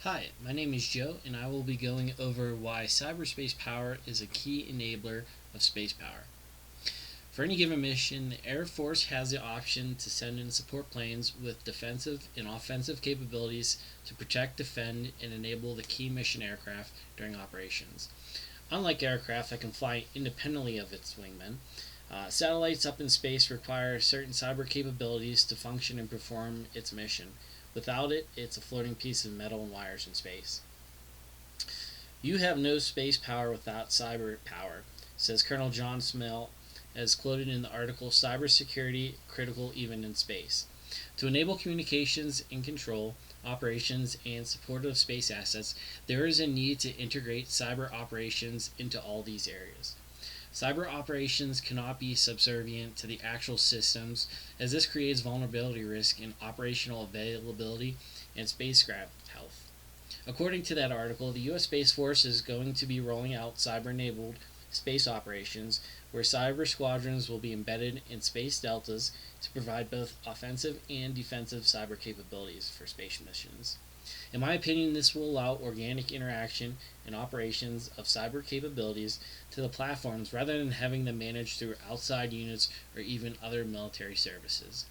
Hi, my name is Joe, and I will be going over why cyberspace power is a key enabler of space power. For any given mission, the Air Force has the option to send in support planes with defensive and offensive capabilities to protect, defend, and enable the key mission aircraft during operations. Unlike aircraft that can fly independently of its wingmen, satellites up in space require certain cyber capabilities to function and perform its mission. Without it, it's a floating piece of metal and wires in space. You have no space power without cyber power, says Colonel John Smell, as quoted in the article Cybersecurity Critical Even in Space. To enable communications and control, operations, and support of space assets, there is a need to integrate cyber operations into all these areas. Cyber operations cannot be subservient to the actual systems, as this creates vulnerability risk in operational availability and spacecraft health. According to that article, the U.S. Space Force is going to be rolling out cyber enabled space operations where cyber squadrons will be embedded in space deltas to provide both offensive and defensive cyber capabilities for space missions. In my opinion, this will allow organic interaction and operations of cyber capabilities to the platforms rather than having them managed through outside units or even other military services.